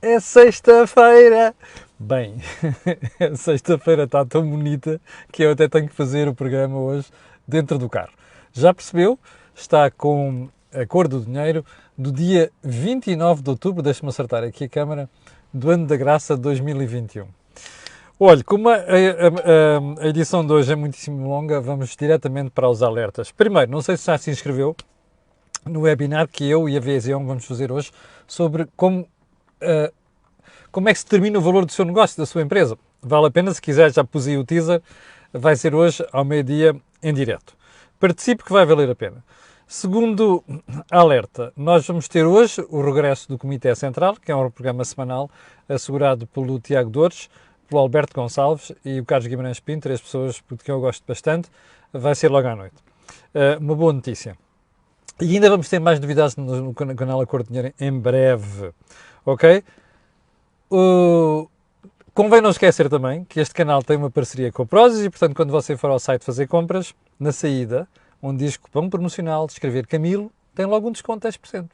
É sexta-feira! Bem, a sexta-feira está tão bonita que eu até tenho que fazer o programa hoje dentro do carro. Já percebeu? Está com a cor do dinheiro do dia 29 de outubro, deixe-me acertar aqui a câmera, do ano da graça de 2021. Olha, como a edição de hoje é muitíssimo longa, vamos diretamente para os alertas. Primeiro, não sei se já se inscreveu no webinar que eu e a VZON vamos fazer hoje sobre como é que se determina o valor do seu negócio, da sua empresa. Vale a pena, se quiser, já pus aí o teaser, vai ser hoje ao meio-dia em direto. Participe que vai valer a pena. Segundo alerta, nós vamos ter hoje o regresso do Comitê Central, que é um programa semanal assegurado pelo Tiago Dores, pelo Alberto Gonçalves e o Carlos Guimarães Pinto, três pessoas de quem eu gosto bastante. Vai ser logo à noite. Uma boa notícia. E ainda vamos ter mais novidades no canal Acordo de Dinheiro em breve, ok? Convém não esquecer também que este canal tem uma parceria com a Prozis e, portanto, quando você for ao site fazer compras, na saída, onde diz cupom promocional, escrever Camilo, tem logo um desconto de 10%.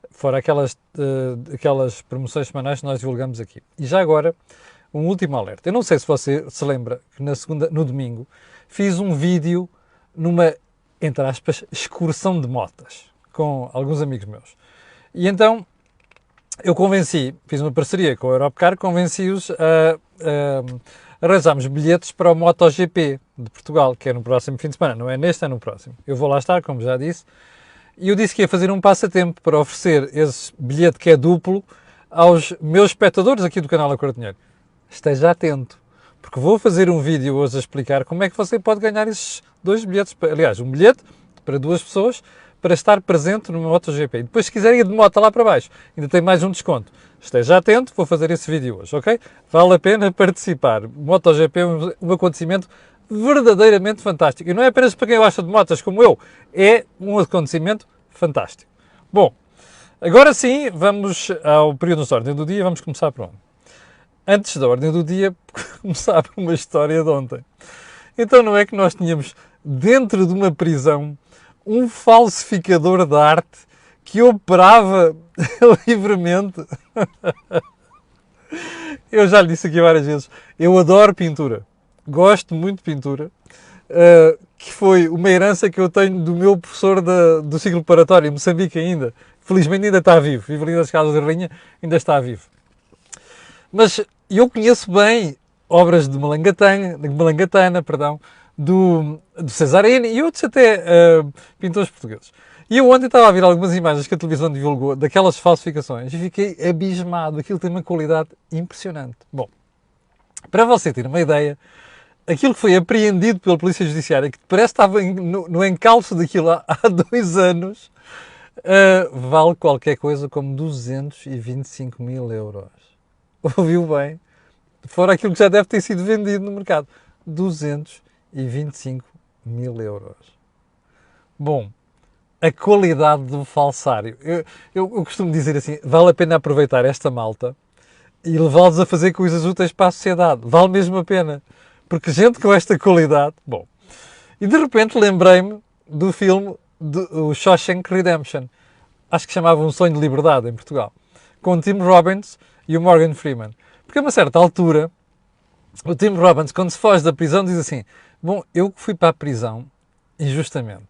Fora aquelas promoções semanais que nós divulgamos aqui. E já agora, um último alerta. Eu não sei se você se lembra que no domingo, fiz um vídeo numa, entre aspas, excursão de motas com alguns amigos meus. E então eu fiz uma parceria com a Europcar, convenci-os a arranjarmos bilhetes para o MotoGP de Portugal, que é no próximo fim de semana. Não é neste, é no próximo. Eu vou lá estar, como já disse. E eu disse que ia fazer um passatempo para oferecer esse bilhete que é duplo aos meus espectadores aqui do canal Acordo de Dinheiro. Esteja atento, porque vou fazer um vídeo hoje a explicar como é que você pode ganhar esses dois bilhetes. Aliás, um bilhete para duas pessoas para estar presente no MotoGP. E depois, se quiser ir de moto lá para baixo, ainda tem mais um desconto. Esteja atento, vou fazer esse vídeo hoje, ok? Vale a pena participar. O MotoGP é um acontecimento verdadeiramente fantástico. E não é apenas para quem gosta de motas como eu, é um acontecimento fantástico. Bom, agora sim, vamos ao período de ordem do dia. Vamos começar por onde? Antes da ordem do dia, começar por uma história de ontem. Então não é que nós tínhamos dentro de uma prisão um falsificador de arte que operava livremente. Eu já lhe disse aqui várias vezes, eu adoro pintura, gosto muito de pintura, que foi uma herança que eu tenho do meu professor do ciclo preparatório, em Moçambique ainda. Felizmente ainda está vivo, vive ali nas Casas da Rainha, ainda está vivo. Mas eu conheço bem obras de Malangatana, do Cesarini e outros até pintores portugueses. E eu ontem estava a ver algumas imagens que a televisão divulgou daquelas falsificações e fiquei abismado. Aquilo tem uma qualidade impressionante. Bom, para você ter uma ideia, aquilo que foi apreendido pela Polícia Judiciária, que parece que estava no encalço daquilo há 2 anos, vale qualquer coisa como 225 mil euros. Ouviu bem? Fora aquilo que já deve ter sido vendido no mercado. 225 mil euros. Bom, a qualidade do falsário. Eu costumo dizer assim, vale a pena aproveitar esta malta e levá-los a fazer coisas úteis para a sociedade. Vale mesmo a pena. Porque gente com esta qualidade... Bom, e de repente lembrei-me do filme o Shawshank Redemption. Acho que chamava Um Sonho de Liberdade em Portugal. Com o Tim Robbins e o Morgan Freeman. Porque a uma certa altura, o Tim Robbins, quando se foge da prisão, diz assim, bom, eu fui para a prisão injustamente.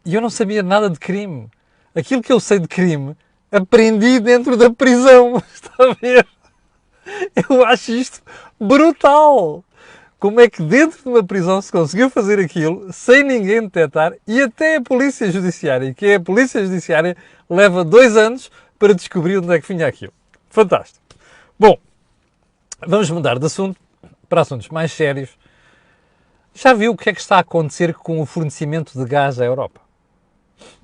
E eu não sabia nada de crime. Aquilo que eu sei de crime, aprendi dentro da prisão. Está a ver? Eu acho isto brutal. Como é que dentro de uma prisão se conseguiu fazer aquilo sem ninguém detectar e até a Polícia Judiciária, que é a Polícia Judiciária, leva 2 anos para descobrir onde é que vinha aquilo. Fantástico. Bom, vamos mudar de assunto para assuntos mais sérios. Já viu o que é que está a acontecer com o fornecimento de gás à Europa?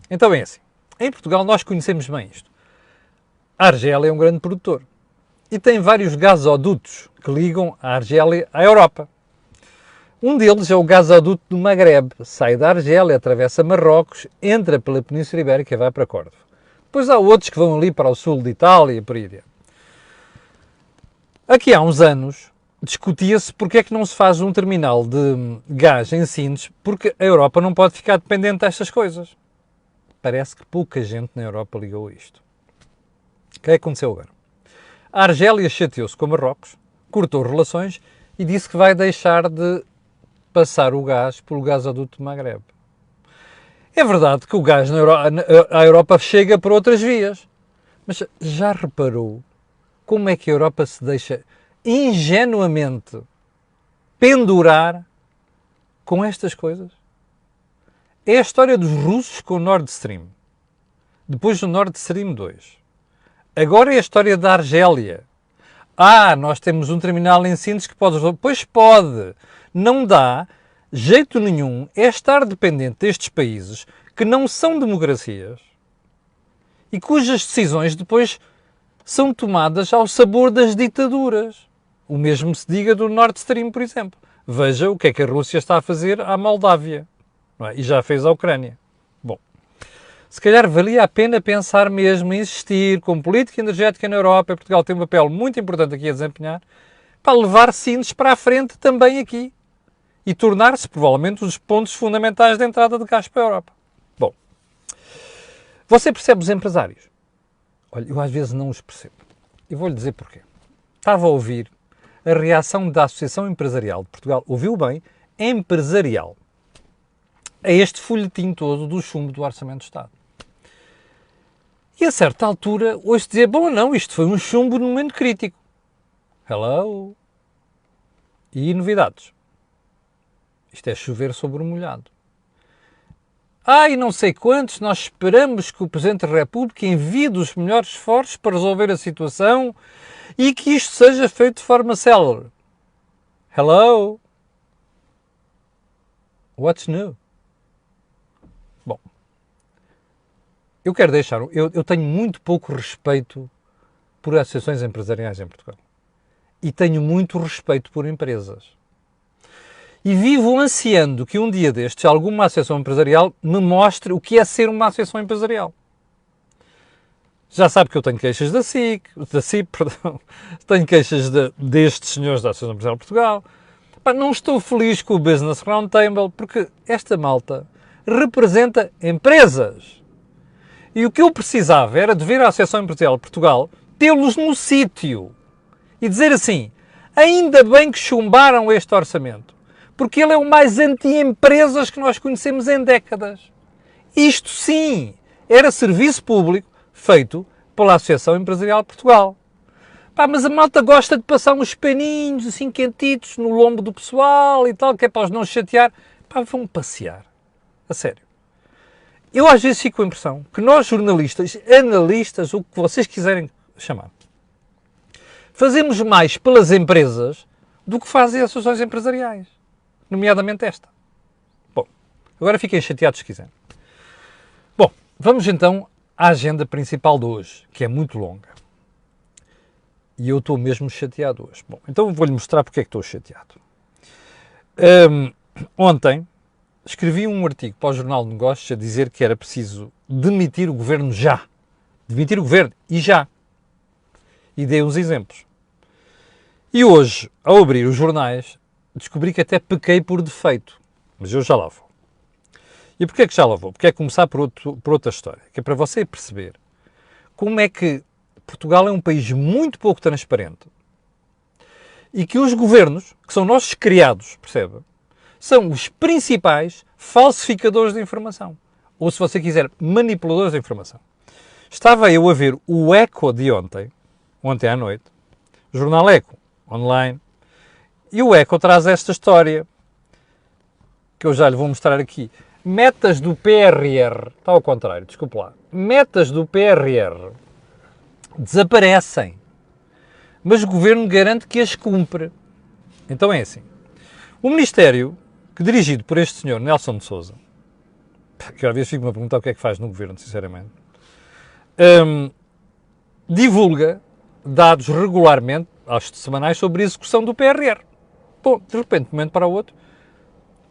Então é assim. Em Portugal nós conhecemos bem isto. A Argélia é um grande produtor e tem vários gasodutos que ligam a Argélia à Europa. Um deles é o gasoduto do Magreb. Sai da Argélia, atravessa Marrocos, entra pela Península Ibérica e vai para Córdoba. Depois há outros que vão ali para o sul de Itália e por aí adiante. Aqui há uns anos discutia-se porque é que não se faz um terminal de gás em Sines, porque a Europa não pode ficar dependente destas coisas. Parece que pouca gente na Europa ligou a isto. O que é que aconteceu agora? A Argélia chateou-se com Marrocos, cortou relações e disse que vai deixar de passar o gás pelo gasoduto do Magreb. É verdade que o gás à Europa chega por outras vias, mas já reparou como é que a Europa se deixa ingenuamente pendurar com estas coisas? É a história dos russos com o Nord Stream, depois do Nord Stream 2. Agora é a história da Argélia. Nós temos um terminal em Sines que pode... Pois pode. Não dá jeito nenhum é estar dependente destes países que não são democracias e cujas decisões depois são tomadas ao sabor das ditaduras. O mesmo se diga do Nord Stream, por exemplo. Veja o que é que a Rússia está a fazer à Moldávia, não é? E já fez à Ucrânia. Bom, se calhar valia a pena pensar mesmo em insistir com política energética na Europa, e Portugal tem um papel muito importante aqui a desempenhar, para levar Sines para a frente também aqui e tornar-se provavelmente um dos pontos fundamentais da entrada de gás para a Europa. Bom, você percebe os empresários? Olha, eu às vezes não os percebo. E vou-lhe dizer porquê. Estava a ouvir a reação da Associação Empresarial de Portugal, ouviu bem, empresarial, a este folhetim todo do chumbo do Orçamento do Estado. E a certa altura, ouço dizer, bom, não, isto foi um chumbo no momento crítico. Hello? E novidades? Isto é chover sobre o molhado. E não sei quantos, nós esperamos que o Presidente da República envie dos melhores esforços para resolver a situação e que isto seja feito de forma célere. Hello? What's new? Bom, eu quero deixar... Eu tenho muito pouco respeito por associações empresariais em Portugal. E tenho muito respeito por empresas. E vivo ansiando que um dia destes alguma associação empresarial me mostre o que é ser uma associação empresarial. Já sabe que eu tenho queixas da CIP, tenho queixas destes senhores da Associação Empresarial de Portugal. Não estou feliz com o Business Roundtable porque esta malta representa empresas. E o que eu precisava era de ver a Associação Empresarial de Portugal, tê-los no sítio e dizer assim, ainda bem que chumbaram este orçamento, porque ele é o mais anti-empresas que nós conhecemos em décadas. Isto sim era serviço público feito pela Associação Empresarial de Portugal. Mas a malta gosta de passar uns paninhos assim quentitos no lombo do pessoal e tal, que é para os não chatear. Vão passear. A sério. Eu às vezes fico com a impressão que nós jornalistas, analistas, o que vocês quiserem chamar, fazemos mais pelas empresas do que fazem as associações empresariais. Nomeadamente esta. Bom, agora fiquem chateados se quiserem. Bom, vamos então à agenda principal de hoje, que é muito longa. E eu estou mesmo chateado hoje. Bom, então vou-lhe mostrar porque é que estou chateado. Ontem escrevi um artigo para o Jornal de Negócios a dizer que era preciso demitir o governo já. Demitir o governo e já. E dei uns exemplos. E hoje, ao abrir os jornais, descobri que até pequei por defeito. Mas eu já lá vou. E porquê que já lá vou? Porque é começar por outra história. Que é para você perceber como é que Portugal é um país muito pouco transparente e que os governos, que são nossos criados, percebe? São os principais falsificadores de informação. Ou, se você quiser, manipuladores de informação. Estava eu a ver o Eco de ontem à noite, o jornal Eco, online, e o Eco traz esta história, que eu já lhe vou mostrar aqui. Metas do PRR, está ao contrário, desculpe lá. Metas do PRR desaparecem, mas o governo garante que as cumpre. Então é assim. O Ministério, que dirigido por este senhor, Nelson de Sousa, que às vezes fico-me a perguntar o que é que faz no governo, sinceramente, divulga dados regularmente, aos semanais, sobre a execução do PRR. Bom, de repente, de um momento para o outro,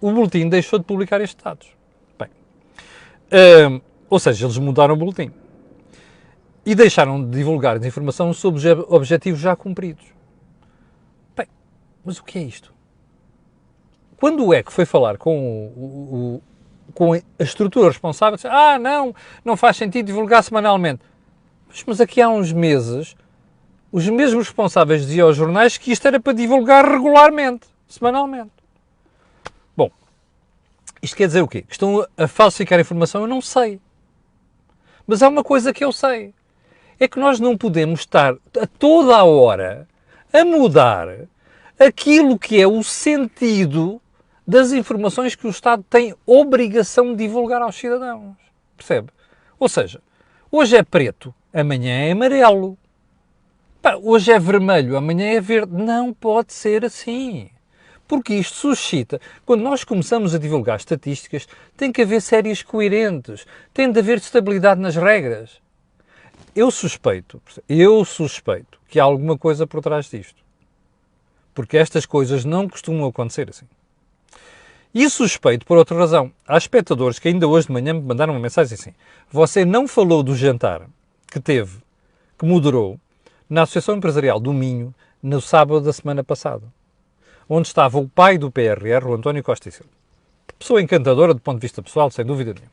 o boletim deixou de publicar estes dados. Bem, ou seja, eles mudaram o boletim. E deixaram de divulgar informação sobre objetivos já cumpridos. Bem, mas o que é isto? Quando o ECO foi falar com a estrutura responsável, disse, não faz sentido divulgar semanalmente. Mas aqui há uns meses, os mesmos responsáveis diziam aos jornais que isto era para divulgar regularmente, semanalmente. Bom, isto quer dizer o quê? Que estão a falsificar a informação? Eu não sei. Mas há uma coisa que eu sei. É que nós não podemos estar a toda a hora a mudar aquilo que é o sentido das informações que o Estado tem obrigação de divulgar aos cidadãos. Percebe? Ou seja, hoje é preto, amanhã é amarelo. Pá, hoje é vermelho, amanhã é verde. Não pode ser assim. Porque isto suscita, quando nós começamos a divulgar estatísticas, tem que haver séries coerentes, tem de haver estabilidade nas regras. Eu suspeito que há alguma coisa por trás disto. Porque estas coisas não costumam acontecer assim. E suspeito por outra razão. Há espectadores que ainda hoje de manhã me mandaram uma mensagem assim: você não falou do jantar que teve, que moderou, na Associação Empresarial do Minho, no sábado da semana passada, onde estava o pai do PRR, o António Costa e Silva. Pessoa encantadora do ponto de vista pessoal, sem dúvida nenhuma.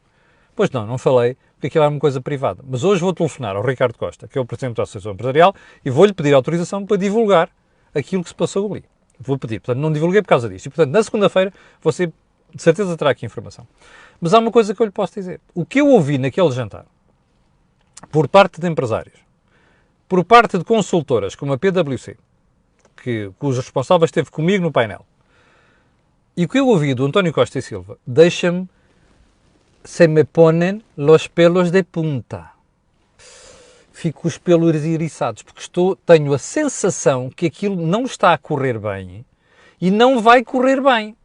Pois não falei, porque aquilo era uma coisa privada. Mas hoje vou telefonar ao Ricardo Costa, que é o Presidente da Associação Empresarial, e vou-lhe pedir autorização para divulgar aquilo que se passou ali. Vou pedir, portanto, não divulguei por causa disto. E, portanto, na segunda-feira, você de certeza terá aqui informação. Mas há uma coisa que eu lhe posso dizer. O que eu ouvi naquele jantar, por parte de empresários, por parte de consultoras como a PwC, cujos responsáveis esteve comigo no painel, e o que eu ouvi do António Costa e Silva, deixa-me, se me ponem los pelos de punta. Fico com os pelos eriçados, porque tenho a sensação que aquilo não está a correr bem e não vai correr bem.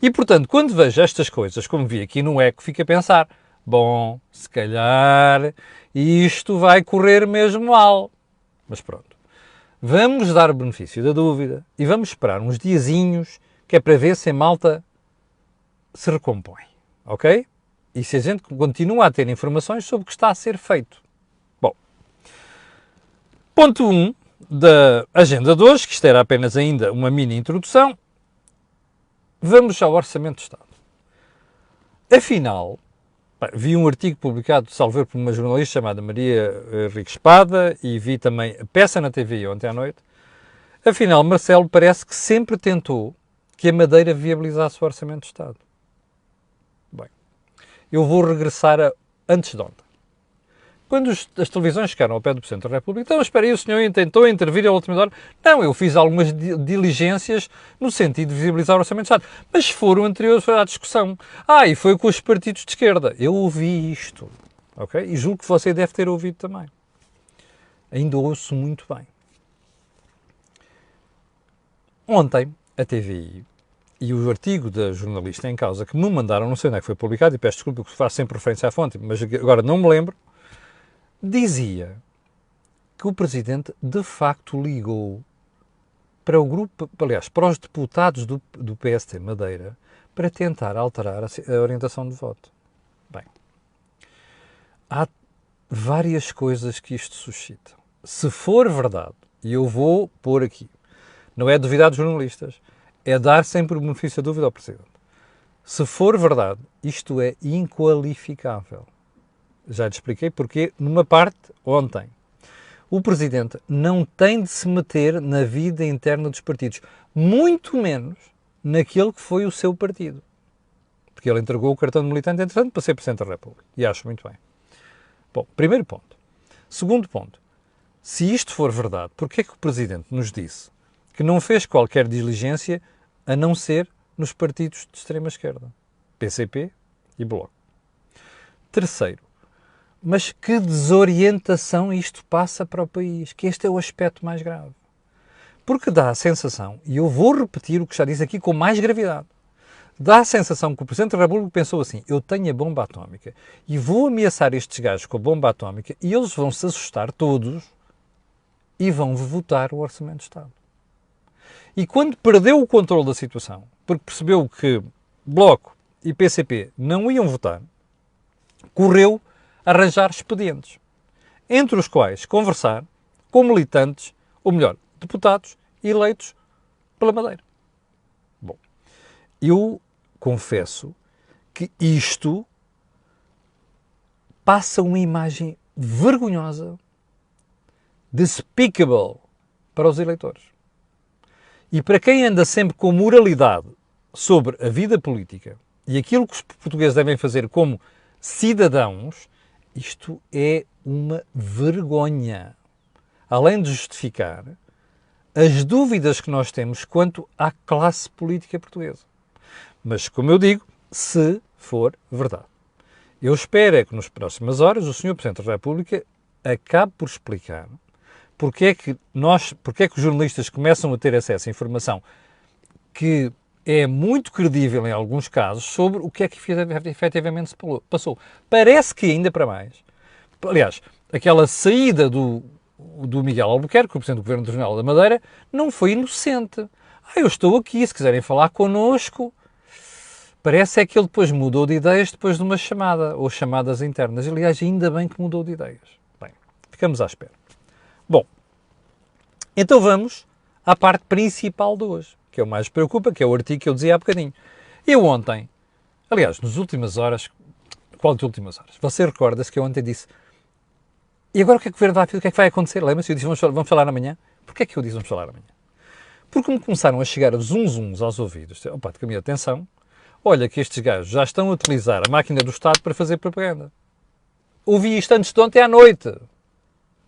E, portanto, quando vejo estas coisas, como vi aqui no Eco, fico a pensar, bom, se calhar isto vai correr mesmo mal. Mas pronto, vamos dar o benefício da dúvida e vamos esperar uns diazinhos, que é para ver se a malta se recompõe, ok? E se a gente continua a ter informações sobre o que está a ser feito. Bom, ponto 1 da agenda de hoje, que isto era apenas ainda uma mini introdução, vamos ao Orçamento de Estado. Afinal, vi um artigo publicado, salvo erro, por uma jornalista chamada Maria Henrique Espada, e vi também a peça na TV ontem à noite. Afinal, Marcelo parece que sempre tentou que a Madeira viabilizasse o Orçamento de Estado. Bem, eu vou regressar a antes de ontem. Quando as televisões chegaram ao pé do Presidente da República, então espera aí, o senhor tentou intervir à última hora. Não, eu fiz algumas diligências no sentido de visibilizar o Orçamento de Estado, mas foram anteriores à discussão. E foi com os partidos de esquerda. Eu ouvi isto, ok? E julgo que você deve ter ouvido também. Ainda ouço muito bem. Ontem, a TVI e o artigo da jornalista em causa que me mandaram, não sei onde é que foi publicado, e peço desculpa porque faço sempre referência à fonte, mas agora não me lembro, dizia que o Presidente de facto ligou para o grupo, aliás, para os deputados do PST Madeira para tentar alterar a orientação de voto. Bem, há várias coisas que isto suscita. Se for verdade, e eu vou pôr aqui, não é duvidar dos jornalistas, é dar sempre o benefício da dúvida ao Presidente. Se for verdade, isto é inqualificável. Já lhe expliquei porque, numa parte, ontem, o Presidente não tem de se meter na vida interna dos partidos, muito menos naquele que foi o seu partido. Porque ele entregou o cartão de militante, entretanto, para ser Presidente da República. E acho muito bem. Bom, primeiro ponto. Segundo ponto. Se isto for verdade, porquê é que o Presidente nos disse que não fez qualquer diligência a não ser nos partidos de extrema-esquerda? PCP e Bloco. Terceiro. Mas que desorientação isto passa para o país, que este é o aspecto mais grave. Porque dá a sensação, e eu vou repetir o que já disse aqui com mais gravidade, dá a sensação que o Presidente da República pensou assim, eu tenho a bomba atómica e vou ameaçar estes gajos com a bomba atómica e eles vão se assustar todos e vão votar o Orçamento de Estado. E quando perdeu o controle da situação, porque percebeu que Bloco e PCP não iam votar, correu arranjar expedientes, entre os quais conversar com militantes, ou melhor, deputados eleitos pela Madeira. Bom, eu confesso que isto passa uma imagem vergonhosa despicable para os eleitores. E para quem anda sempre com moralidade sobre a vida política e aquilo que os portugueses devem fazer como cidadãos, isto é uma vergonha. Além de justificar as dúvidas que nós temos quanto à classe política portuguesa. Mas, como eu digo, se for verdade. Eu espero é que nas próximas horas o Sr. Presidente da República acabe por explicar porque é que os jornalistas começam a ter acesso a informação que é muito credível em alguns casos sobre o que é que efetivamente se passou. Parece que ainda para mais. Aliás, aquela saída do Miguel Albuquerque, o Presidente do Governo Regional da Madeira, não foi inocente. Eu estou aqui, se quiserem falar connosco. Parece é que ele depois mudou de ideias depois de uma chamada, ou chamadas internas. Aliás, ainda bem que mudou de ideias. Bem, ficamos à espera. Bom, então vamos à parte principal de hoje, que é o mais preocupa, que é o artigo que eu dizia há bocadinho. Eu ontem, aliás, nas últimas horas, qual de últimas horas? Você recorda-se que eu ontem disse, e agora o que é que o Governo vai fazer? O que é que vai acontecer? Lembra-se? Eu disse, vamos falar amanhã. Porquê é que eu disse vamos falar amanhã? Porque me começaram a chegar zunzuns aos ouvidos. Opa, de caminho, atenção. Olha que estes gajos já estão a utilizar a máquina do Estado para fazer propaganda. Ouvi isto antes de ontem à noite.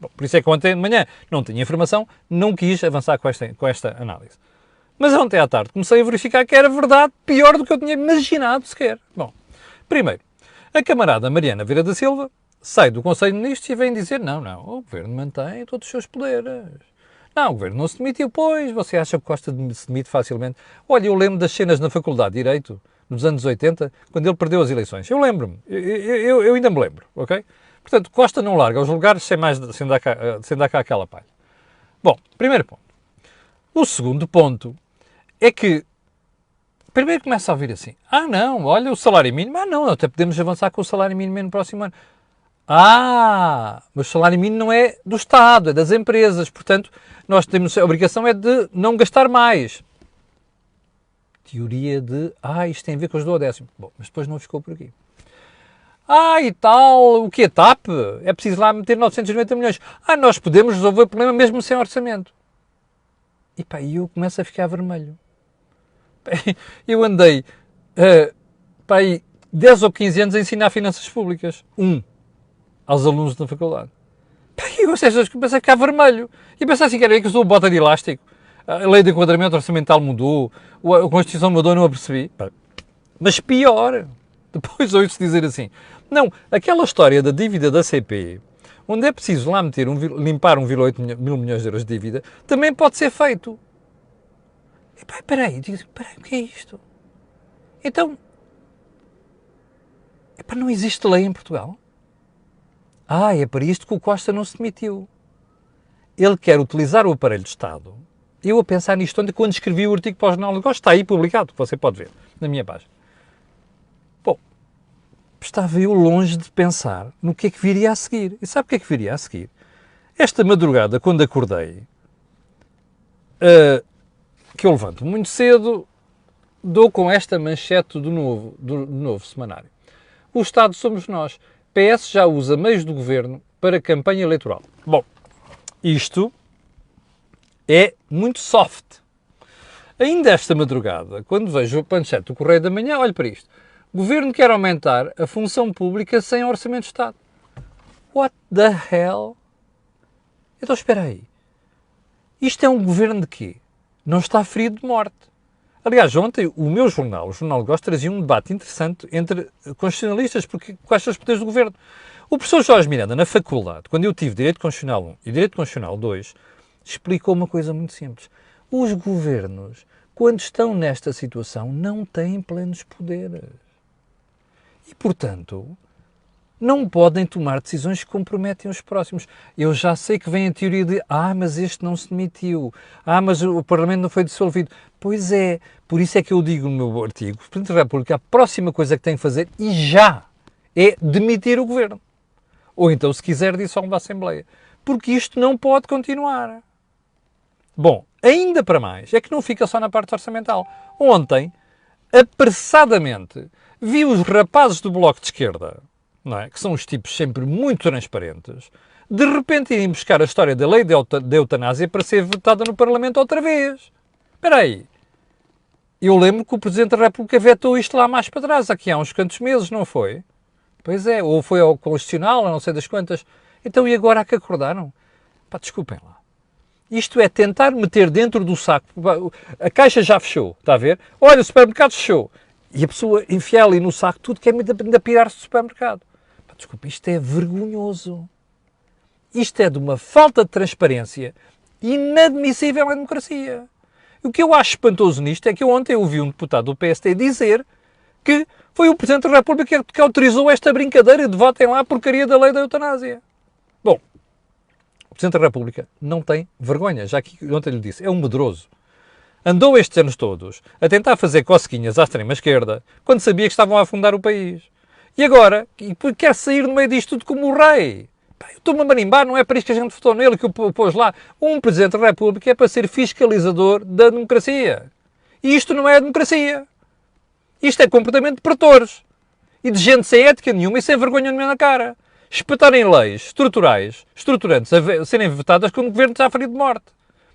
Bom, por isso é que ontem de manhã não tinha informação, não quis avançar com esta análise. Mas ontem à tarde comecei a verificar que era verdade, pior do que eu tinha imaginado sequer. Bom, primeiro, a camarada Mariana Vieira da Silva sai do Conselho de Ministros e vem dizer não, o Governo mantém todos os seus poderes. Não, o Governo não se demitiu, pois, você acha que Costa se demite facilmente? Olha, eu lembro das cenas na Faculdade de Direito, nos anos 80, quando ele perdeu as eleições. Eu lembro-me, eu ainda me lembro, ok? Portanto, Costa não larga os lugares sem dar cá aquela palha. Bom, primeiro ponto. O segundo ponto é que, primeiro começa a ouvir assim, não, olha o salário mínimo, não, até podemos avançar com o salário mínimo no próximo ano. Mas o salário mínimo não é do Estado, é das empresas, portanto, nós temos a obrigação é de não gastar mais. Teoria de, isto tem a ver com os duodécimos. Bom, mas depois não ficou por aqui. E tal, o que é TAP? É preciso lá meter 990 milhões. Nós podemos resolver o problema mesmo sem orçamento. E eu começo a ficar vermelho. Eu andei, 10 ou 15 anos a ensinar finanças públicas. Aos alunos da faculdade. Eu comecei a ficar vermelho. E pensei assim, quer ver que eu sou bota de elástico? A lei de enquadramento orçamental mudou, a Constituição mudou, não a percebi. Mas pior, depois ouço dizer assim, não, aquela história da dívida da CP, onde é preciso lá limpar 1,8 mil milhões de euros de dívida, também pode ser feito. Espera aí, o que é isto? Então, não existe lei em Portugal? É para isto que o Costa não se demitiu. Ele quer utilizar o aparelho de Estado. Eu a pensar nisto ontem quando escrevi o artigo para o Jornal de Negócios, está aí publicado, você pode ver, na minha página. Bom, estava eu longe de pensar no que é que viria a seguir. E sabe o que é que viria a seguir? Esta madrugada, quando acordei, que eu levanto muito cedo, dou com esta manchete do novo semanário. O Estado somos nós. PS já usa meios do Governo para campanha eleitoral. Bom, isto é muito soft. Ainda esta madrugada, quando vejo o manchete do Correio da Manhã, olho para isto. O Governo quer aumentar a função pública sem orçamento de Estado. What the hell? Então espera aí. Isto é um governo de quê? Não está ferido de morte. Aliás, ontem o meu jornal, o Jornal de Negócios, trazia um debate interessante entre constitucionalistas, porque quais são os poderes do governo. O professor Jorge Miranda, na faculdade, quando eu tive Direito Constitucional 1 e Direito Constitucional 2, explicou uma coisa muito simples. Os governos, quando estão nesta situação, não têm plenos poderes. E, portanto, não podem tomar decisões que comprometem os próximos. Eu já sei que vem a teoria de mas este não se demitiu. Mas o Parlamento não foi dissolvido. Pois é, por isso é que eu digo no meu artigo, o Presidente da República, a próxima coisa que tem que fazer, e já, é demitir o Governo. Ou então, se quiser, dissolve a Assembleia. Porque isto não pode continuar. Bom, ainda para mais, é que não fica só na parte orçamental. Ontem, apressadamente, vi os rapazes do Bloco de Esquerda, não é? Que são os tipos sempre muito transparentes, de repente irem buscar a história da lei da eutanásia para ser votada no Parlamento outra vez. Espera aí. Eu lembro que o Presidente da República vetou isto lá mais para trás, aqui há uns quantos meses, não foi? Pois é, ou foi ao Constitucional, não sei das quantas. Então, e agora há que acordaram? Pá, desculpem lá. Isto é tentar meter dentro do saco. A caixa já fechou, está a ver? Olha, o supermercado fechou. E a pessoa enfia ali no saco tudo que é ainda pirar-se do supermercado. Pá, desculpa, isto é vergonhoso. Isto é de uma falta de transparência inadmissível na democracia. O que eu acho espantoso nisto é que ontem ouvi um deputado do PSD dizer que foi o Presidente da República que autorizou esta brincadeira de votem lá a porcaria da lei da eutanásia. Bom, o Presidente da República não tem vergonha, já que ontem lhe disse, é um medroso. Andou estes anos todos a tentar fazer cosquinhas à extrema-esquerda quando sabia que estavam a afundar o país. E agora quer sair no meio disto tudo como o rei. Eu estou-me a marimbar, não é para isto que a gente votou nele, que o pôs lá. Um Presidente da República é para ser fiscalizador da democracia. E isto não é a democracia. Isto é comportamento de pretores. E de gente sem ética nenhuma e sem vergonha nenhuma na cara. Espetarem leis estruturantes a serem votadas quando o governo está ferido de morte.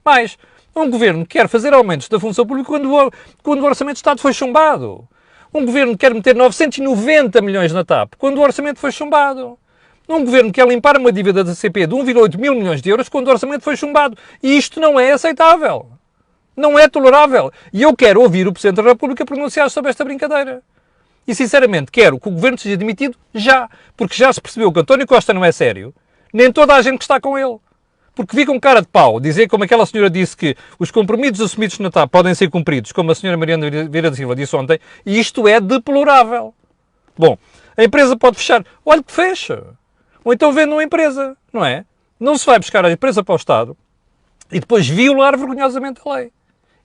Mas um governo quer fazer aumentos da função pública quando o orçamento de Estado foi chumbado. Um governo quer meter 990 milhões na TAP quando o orçamento foi chumbado. Um governo quer limpar uma dívida da CP de 1,8 mil milhões de euros quando o orçamento foi chumbado. E isto não é aceitável. Não é tolerável. E eu quero ouvir o Presidente da República pronunciar sobre esta brincadeira. E, sinceramente, quero que o governo seja demitido já. Porque já se percebeu que António Costa não é sério. Nem toda a gente que está com ele. Porque vi com cara de pau dizer, como aquela senhora disse, que os compromissos assumidos na TAP podem ser cumpridos, como a senhora Mariana Vieira da Silva disse ontem, e isto é deplorável. Bom, a empresa pode fechar. Olha que fecha. Ou então vende uma empresa, não é? Não se vai buscar a empresa para o Estado e depois violar vergonhosamente a lei.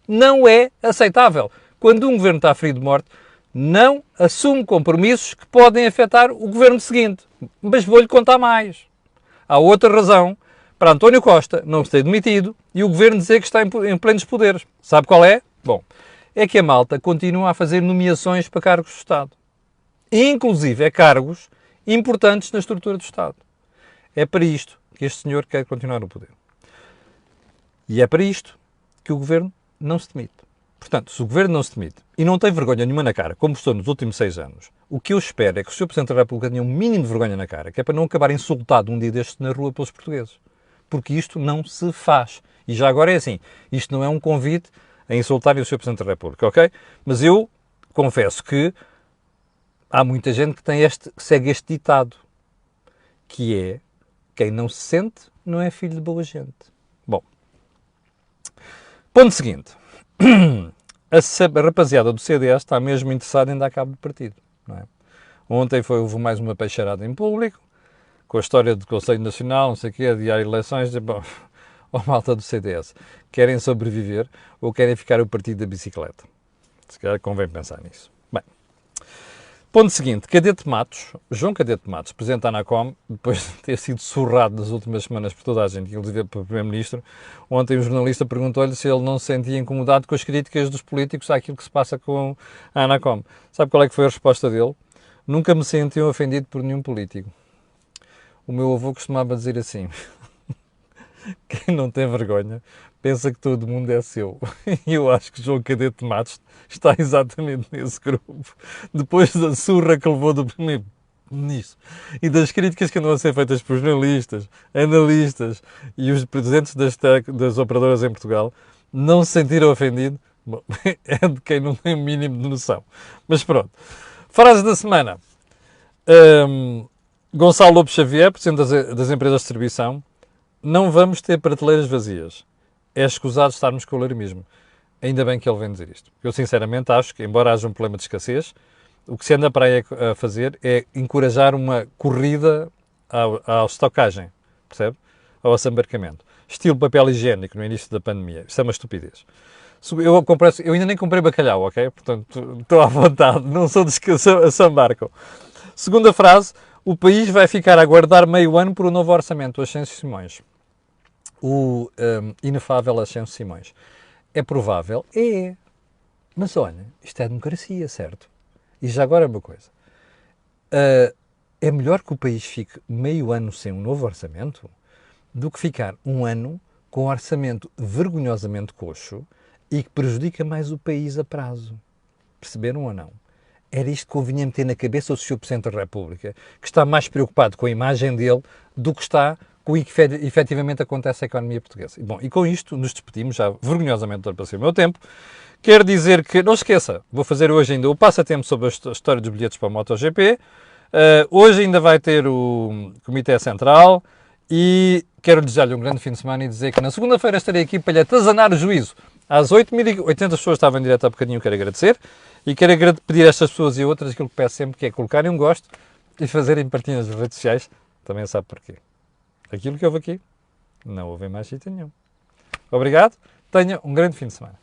Não é aceitável. Quando um governo está ferido de morte, não assume compromissos que podem afetar o governo seguinte. Mas vou-lhe contar mais. Há outra razão para António Costa não ser demitido e o governo dizer que está em plenos poderes. Sabe qual é? Bom, é que a malta continua a fazer nomeações para cargos de Estado. Inclusive, cargos importantes na estrutura do Estado. É para isto que este senhor quer continuar no poder. E é para isto que o governo não se demite. Portanto, se o governo não se demite e não tem vergonha nenhuma na cara, como estou nos últimos 6 anos, o que eu espero é que o Sr. Presidente da República tenha um mínimo de vergonha na cara, que é para não acabar insultado um dia destes na rua pelos portugueses. Porque isto não se faz. E já agora é assim, isto não é um convite a insultarem o Sr. Presidente da República, ok? Mas eu confesso que há muita gente que segue este ditado, que é, quem não se sente não é filho de boa gente. Bom, ponto seguinte. A rapaziada do CDS está mesmo interessada em dar cabo do partido. Não é? Ontem houve mais uma peixarada em público, com a história do Conselho Nacional, não sei o quê, adiar eleições. Bom, malta do CDS, querem sobreviver ou querem ficar o partido da bicicleta? Se calhar convém pensar nisso. Bem, ponto seguinte, João Cadete Matos, presidente da ANACOM, depois de ter sido surrado nas últimas semanas por toda a gente, inclusive pelo Primeiro-Ministro, ontem um jornalista perguntou-lhe se ele não se sentia incomodado com as críticas dos políticos àquilo que se passa com a ANACOM. Sabe qual é que foi a resposta dele? Nunca me senti ofendido por nenhum político. O meu avô costumava dizer assim, quem não tem vergonha pensa que todo mundo é seu. E eu acho que João Cadete Matos está exatamente nesse grupo. Depois da surra que levou do Primeiro-Ministro e das críticas que andam a ser feitas por jornalistas, analistas e os presidentes das operadoras em Portugal, não se sentiram ofendido. Bom, é de quem não tem o mínimo de noção. Mas pronto. Frase da semana. Gonçalo Lopes Xavier, presidente das empresas de distribuição. Não vamos ter prateleiras vazias. É escusado estarmos com o alarmismo. Ainda bem que ele vem dizer isto. Eu, sinceramente, acho que, embora haja um problema de escassez, o que se anda para aí a fazer é encorajar uma corrida à estocagem, percebe? Ao assambarcamento. Estilo papel higiênico no início da pandemia. Isto é uma estupidez. Eu ainda nem comprei bacalhau, ok? Portanto, estou à vontade. Não sou dos que assambarcam. Segunda frase. O país vai ficar a aguardar meio ano por um novo orçamento. O Ascenso Simões. O inefável Ascenso Simões. É provável? É. Mas olha, isto é democracia, certo? E já agora uma coisa. É melhor que o país fique meio ano sem um novo orçamento do que ficar um ano com um orçamento vergonhosamente coxo e que prejudica mais o país a prazo. Perceberam ou não? Era isto que convinha meter na cabeça ao Sr. Presidente da República, que está mais preocupado com a imagem dele do que está com o que efetivamente acontece à economia portuguesa. E, bom, e com isto nos despedimos, já vergonhosamente ultrapassei o meu tempo. Quero dizer que, não esqueça, vou fazer hoje ainda o passatempo sobre a história dos bilhetes para a MotoGP. Hoje ainda vai ter o Comitê Central e quero desejar-lhe um grande fim de semana e dizer que na segunda-feira estarei aqui para lhe atazanar o juízo. Às 8.080 pessoas estavam em direto há bocadinho, quero agradecer. E quero pedir a estas pessoas e outras aquilo que peço sempre, que é colocarem um gosto e fazerem partilhas nas redes sociais. Também sabe porquê. Aquilo que houve aqui, não houve em mais sítio nenhum. Obrigado, tenha um grande fim de semana.